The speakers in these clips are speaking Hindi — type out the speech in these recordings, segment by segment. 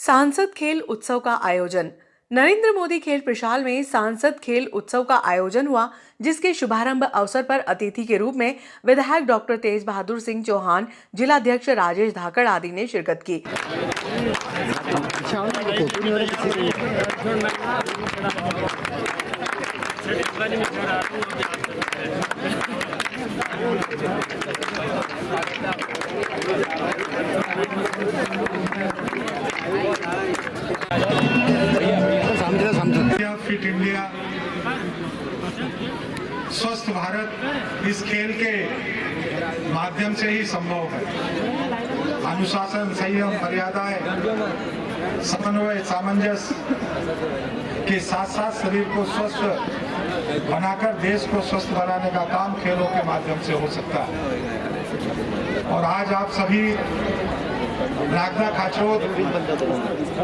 सांसद खेल उत्सव का आयोजन। नरेंद्र मोदी खेल प्रशाल में सांसद खेल उत्सव का आयोजन हुआ, जिसके शुभारंभ अवसर पर अतिथि के रूप में विधायक डॉक्टर तेज बहादुर सिंह चौहान, जिलाध्यक्ष राजेश धाकड़ आदि ने शिरकत की। फिट इंडिया, स्वस्थ भारत इस खेल के माध्यम से ही संभव है। अनुशासन, संयम, मर्यादाएं, समन्वय, सामंजस्य के साथ साथ शरीर को स्वस्थ बनाकर देश को स्वस्थ बनाने का काम खेलों के माध्यम से हो सकता है। और आज आप सभी नागदा खाचरोद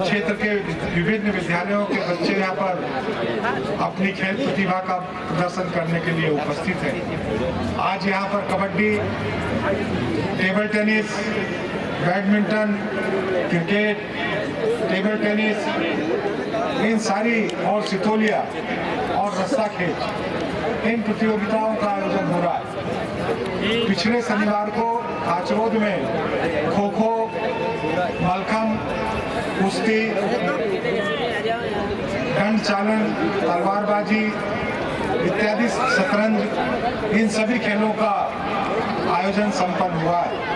क्षेत्र के विभिन्न विद्यालयों के बच्चे यहाँ पर अपनी खेल प्रतिभा का प्रदर्शन करने के लिए उपस्थित हैं। आज यहाँ पर kabaddi, table tennis, badminton, cricket, table tennis, इन सारी और सितोलिया और रस्सा खेल, इन प्रतियोगिताओं का आयोजन हो रहा है। पिछले शनिवार को खाचरोद में खो खो, मलखम, कुश्ती, दंड चालन, तलवारबाजी इत्यादि, शतरंज, इन सभी खेलों का आयोजन संपन्न हुआ है।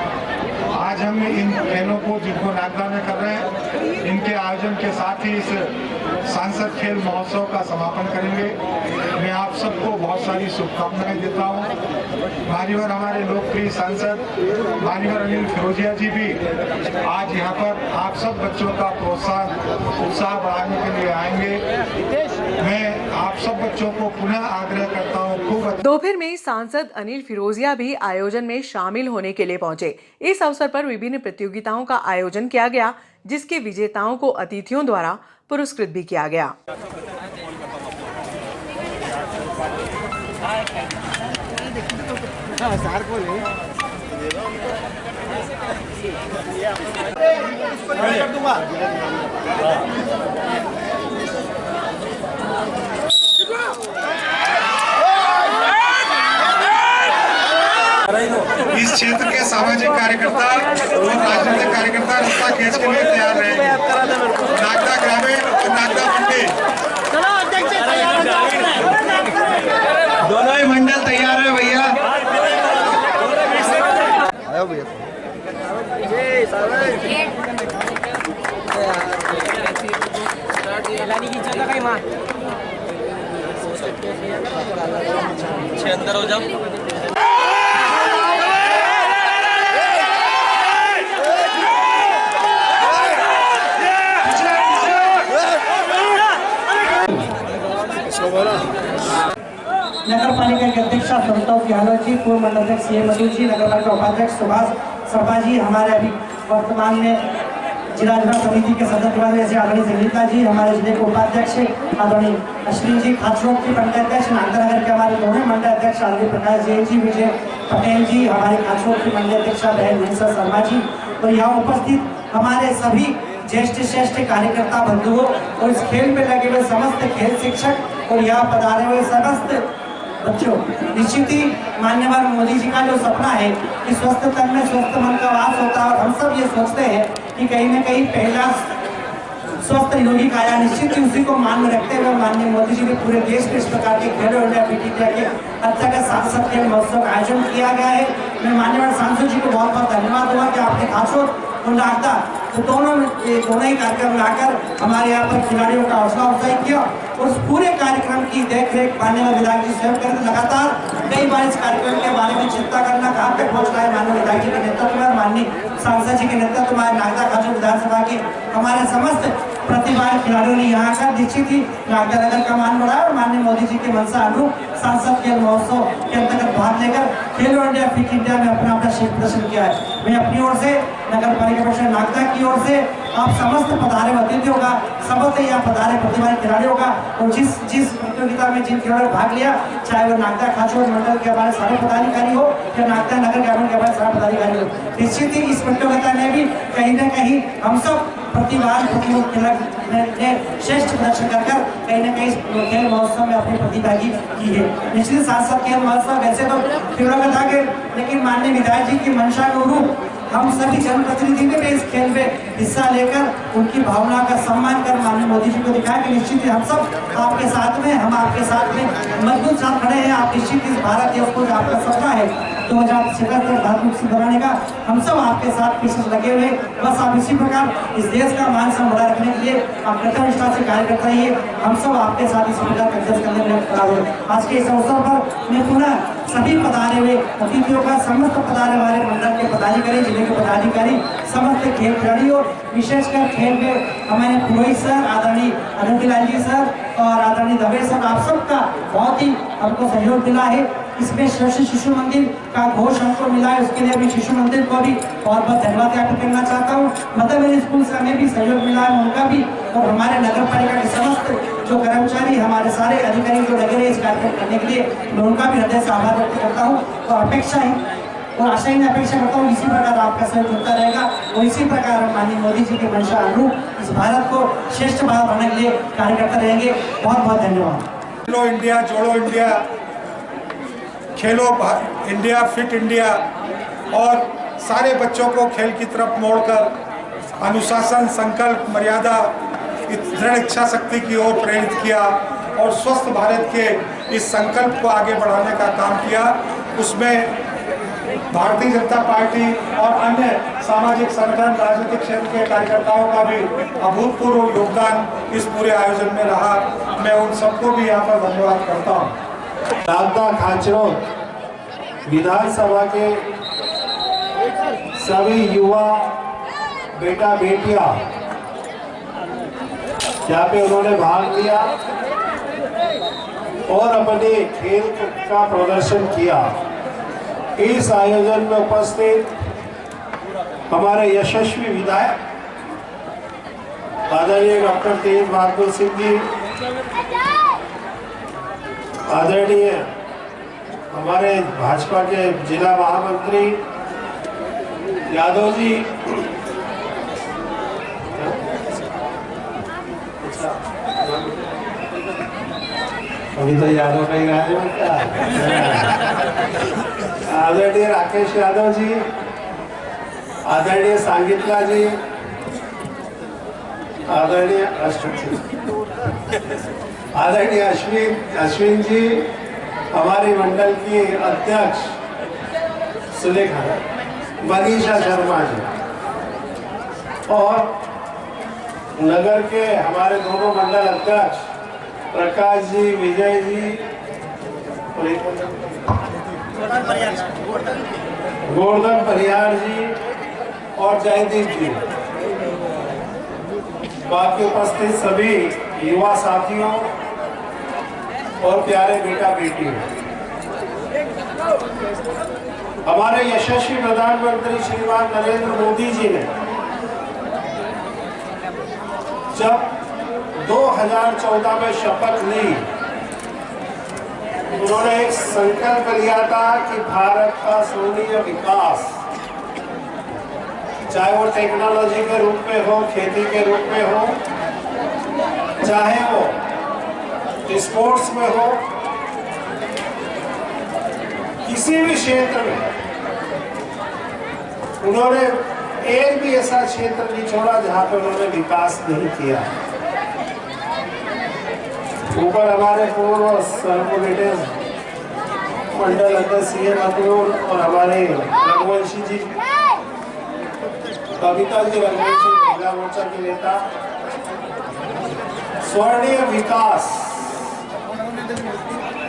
आज हम इन खेलों को जिनको नागदा में कर रहे हैं, इनके आयोजन के साथ ही इस सांसद खेल महोत्सव का समापन करेंगे। मैं आप सबको बहुत सारी शुभकामनाएं देता हूं। मान्यवर हमारे लोकप्रिय सांसद मान्यवर अनिल फिरोजिया जी भी आज यहाँ पर आप सब बच्चों का प्रोत्साहन, उत्साह बढ़ाने के लिए आएंगे। मैं आप सब बच्चों को पुनः आग्रह करता हूँ, खूब। दोपहर में सांसद अनिल फिरोजिया भी आयोजन में शामिल होने के लिए पहुंचे। इस अवसर पर विभिन्न प्रतियोगिताओं का आयोजन किया गया, जिसके विजेताओं को अतिथियों द्वारा पुरस्कृत भी किया गया। इस क्षेत्र के सामाजिक कार्यकर्ता और राजनीतिक कार्यकर्ता रस्ता खींच के लिए तैयार रहेंगे। नागदा ग्रामीण और नागदा मंडी दोनों ही मंडल तैयार है भैया। अंदर हो जाओ। नगर पालिका के अध्यक्ष संतोष गहलोत जी, पूर्व मंडल अध्यक्ष सीए मधु जी, नगर पालिका उपाध्यक्ष सुभाष सरपा जी, हमारे अभी वर्तमान में जिला निर्वाचन समिति के सदस्य जैसे आदरणीय संगीता जी, हमारे जिले के उपाध्यक्ष आदरणीय अश्विनी जी, खाचरोद के मंडल अध्यक्ष, नागदा के हमारे दोनों मंडल अध्यक्ष आदरणीय प्रकाश जैन जी, विजय पटेल जी, हमारे खाचरोद के मंडल अध्यक्ष बहन निशा शर्मा जी, और यहाँ उपस्थित हमारे सभी ज्येष्ठ श्रेष्ठ कार्यकर्ता बंधुओं और इस खेल में लगे हुए समस्त खेल शिक्षक और यहाँ पधारे हुए समस्त बच्चों। निश्चित ही माननीय मोदी जी का जो सपना है कि स्वस्थ तन में स्वस्थ मन का वास होता है, और हम सब ये सोचते हैं कि कहीं न कहीं पहला स्वस्थ निरोगी काया, निश्चित ही उसी को मान में रखते हुए माननीय मोदी जी ने पूरे देश में इस प्रकार के खेलो इंडिया फिट इंडिया के अच्छा का सांसद खेल महोत्सव का आयोजन किया गया है। मैं माननीय सांसद जी को बहुत बहुत धन्यवाद दूंगा कि आपने खाचरोद और नागदा तो दोनों ही कार्यक्रम लाकर हमारे यहाँ पर खिलाड़ियों का हौसला अफजाई किया, और उस पूरे कार्यक्रम की देखरेख माननीय विधायक जी स्वयं करते। लगातार कई बार इस कार्यक्रम के बारे में चिंता करना, कहाँ तक पहुँच रहा है, माननीय विधायक जी के नेतृत्व में, माननीय सांसद जी के नेतृत्व में नागदा खाचरोद विधानसभा के हमारे समस्त प्रतिभागी खिलाड़ियों ने यहाँ का निश्चित ही नागदा नगर का मान बढ़ाया, और माननीय मोदी जी के मनसा अनुरूप सांसद खेल महोत्सव के अंतर्गत भाग लेकर खेलो इंडिया फिट इंडिया में अपना शीर्ष प्रदर्शन किया है। मैं अपनी ओर से नगर पालिका परिषद नागदा की ओर से आप समस्त पधारे अतिथियों का, समस्त यहाँ पधारे प्रतिभागी खिलाड़ियों का और जिस प्रतियोगिता में जिन खिलाड़ियों ने भाग लिया, चाहे वो नागदा खाचोड़ मंडल के हमारे सारे पदाधिकारी हो या नागदा नगर ग्रामीण के हमारे सारे पदाधिकारी हो, निश्चित ही इस प्रतियोगिता ने भी कहीं न कहीं हम सब ने श्रेष्ठ प्रदर्शन कर कहीं न कहीं खेल महोत्सव में अपनी प्रतिभा की है। निश्चित साथ साथ खेल महोत्सव वैसे तो प्रतियोगिता के, लेकिन माननीय विधायक जी की मंशा के अनुरूप हम सभी जनप्रतिनिधि ने भी इस खेल में हिस्सा लेकर उनकी भावना का सम्मान कर माननीय मोदी जी को दिखाया कि निश्चित ही हम सब आपके साथ में, हम आपके साथ में मजबूत साथ खड़े हैं। आप निश्चित इस भारत देश को जो आपका सपना है 2070 तक भारत मुक्त बनाने का, हम सब आपके साथ पीछे लगे हुए। बस आप इसी प्रकार इस देश का मान सम्मान बनाए रखने के लिए आप कृतज्ञता से कार्य करते रहिए। हम सब आपके साथ इस प्रकार कार्य करने में खड़ा हुए। आज के इस अवसर पर मैं पुनः सभी पधारे हुए अतिथियों का, समस्त पधारे वाले मंडल के पदाधिकारी, जिले के पदाधिकारी, समस्त खेल खिलाड़ियों, विशेषकर खेल में हमारे पुरोहित सर, आदरणीय अनंतलाल जी सर और आदरणीय दवे सर, आप सबका बहुत ही हमको सहयोग मिला है। इसमें श्रेष्ठ शिशु मंदिर का घोष हमको मिला है, उसके लिए अभी शिशु मंदिर को भी बहुत बहुत धन्यवाद ज्ञापित करना चाहता हूँ। मदर मेरी स्कूल से हमें भी सहयोग मिला है, उनका भी, और हमारे नगर पालिका के समस्त जो कर्मचारी, हमारे सारे अधिकारी जो लगे रहे इस कार्यक्रम करने के लिए, मैं उनका भी हृदय से आभार व्यक्त करता हूँ। और अपेक्षा है और आशा ही अपेक्षा करता हूँ इसी प्रकार आपका सहयोग मिलता रहेगा और इसी प्रकार हम माननीय मोदी जी की मंशा अनुरूप इस भारत को श्रेष्ठ भारत बनाने के लिए कार्य करते रहेंगे। बहुत बहुत धन्यवाद। खेलो इंडिया, जोड़ो इंडिया, खेलो इंडिया, फिट इंडिया और सारे बच्चों को खेल की तरफ मोड़कर अनुशासन, संकल्प, मर्यादा, दृढ़ इच्छा शक्ति की ओर प्रेरित किया और स्वस्थ भारत के इस संकल्प को आगे बढ़ाने का काम किया। उसमें भारतीय जनता पार्टी और अन्य सामाजिक संगठन, राजनीतिक क्षेत्र के कार्यकर्ताओं का भी अभूतपूर्व योगदान इस पूरे आयोजन में रहा। मैं उन सबको भी यहाँ पर धन्यवाद करता हूँ। नागदा खाचरों विधानसभा के सभी युवा बेटा बेटियां यहाँ पे उन्होंने भाग लिया और अपने खेल का प्रदर्शन किया। इस आयोजन में उपस्थित हमारे यशस्वी विधायक आदरणीय डॉक्टर तेज बहादुर सिंह जी, आदरणीय हमारे भाजपा के जिला महामंत्री यादव जी, अभी तो यादव का ही राज में क्या, आदरणीय राकेश यादव जी, आदरणीय सांगितला जी, आदरणीय अश्विन जी, हमारे मंडल की अध्यक्ष सुलेखा, मनीषा शर्मा जी और नगर के हमारे दोनों मंडल अध्यक्ष प्रकाश जी, विजय जी और गोवर्धन परियार जी और जयदीप जी, बाकी उपस्थित सभी युवा साथियों और प्यारे बेटा बेटियों, हमारे यशस्वी प्रधानमंत्री श्रीमान नरेंद्र मोदी जी ने जब 2014 में शपथ ली, उन्होंने एक संकल्प लिया था कि भारत का स्वर्णिम विकास, चाहे वो टेक्नोलॉजी के रूप में हो, खेती के रूप में हो, चाहे वो स्पोर्ट्स में हो, किसी भी क्षेत्र में उन्होंने एक भी ऐसा क्षेत्र नहीं छोड़ा जहां पर उन्होंने विकास नहीं किया। ऊपर हमारे पूर्व सर्कुलेटर मंडल अध्यक्ष सीएम अतुल और हमारे रघुवंशी जी, कविता जी रघुवंशी महिला मोर्चा के नेता, स्वर्णिम विकास।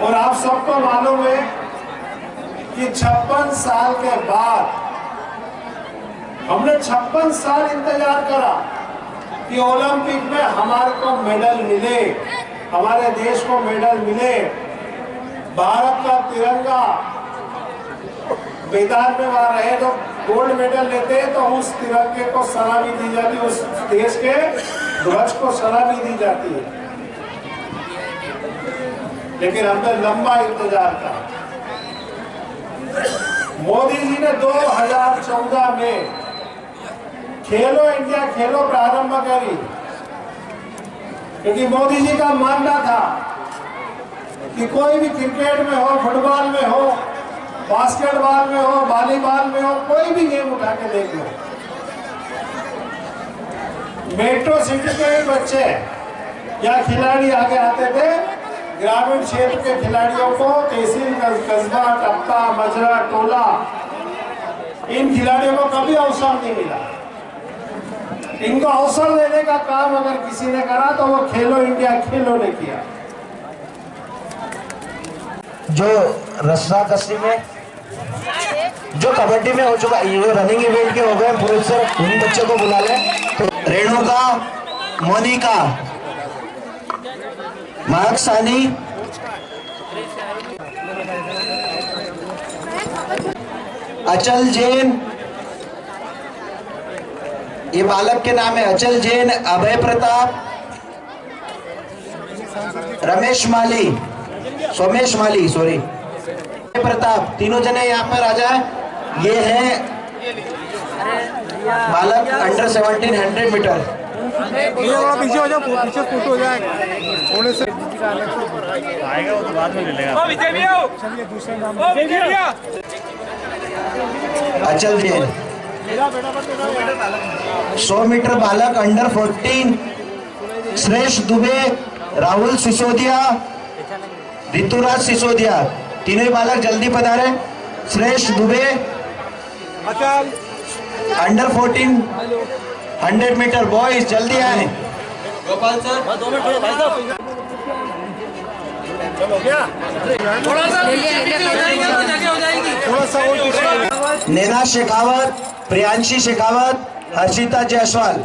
और आप सबको मालूम है कि 56 साल के बाद हमने 56 साल इंतजार करा कि ओलंपिक में हमारे को मेडल मिले, हमारे देश को मेडल मिले। भारत का तिरंगा मैदान में वहां रहे तो गोल्ड मेडल लेते हैं तो उस तिरंगे को सलामी दी जाती है, उस देश के ध्वज को सलामी दी जाती है। लेकिन हमने लंबा इंतजार करा। मोदी जी ने 2014 में खेलो इंडिया खेलो प्रारंभ करी, क्योंकि मोदी जी का मानना था कि कोई भी क्रिकेट में हो, फुटबॉल में हो, बास्केटबॉल में हो, वॉलीबॉल में हो, कोई भी गेम उठा के देख लो, मेट्रो सिटी के ही बच्चे या खिलाड़ी आगे आते थे, ग्रामीण क्षेत्र के खिलाड़ियों को तहसील, कस्बा, टप्पा, मजरा, टोला, इन खिलाड़ियों को कभी अवसर नहीं मिला। इनको अवसर देने का काम अगर किसी ने करा तो वो खेलो इंडिया खेलो ने किया। जो रस्सा कस्सी में, जो कबड्डी में हो चुका, ये रनिंग इवेंट के हो गए पुरुष सर, उन बच्चों को बुला लें। तो रेणुका, मोनिका, महक सानी, अचल जैन, ये बालक के नाम है अचल जैन, अभय प्रताप, रमेश माली, सोमेश माली, सॉरी, प्रताप, तीनों जने यहाँ पर आ जाए। ये है बालक अंडर 17 100 मीटर। पीछे हो जाओ, पीछे फोटो हो जाएगा थोड़े से आएगा, वो तो बाद में ले लेगा। चलिए दूसरे नाम अचल जैन। 100 मीटर बालक अंडर 14 श्रेष्ठ दुबे, राहुल सिसोदिया, ऋतुराज सिसोदिया, तीनों ही बालक जल्दी पधारे। श्रेष्ठ दुबे अंडर 14 100 मीटर बॉयज, जल्दी आए। गोपाल सर 2 मिनट भाई साहब, चलो क्या थोड़ा सा और। नेना शेखावत, प्रियांशी शेखावत, हर्षिता जायसवाल।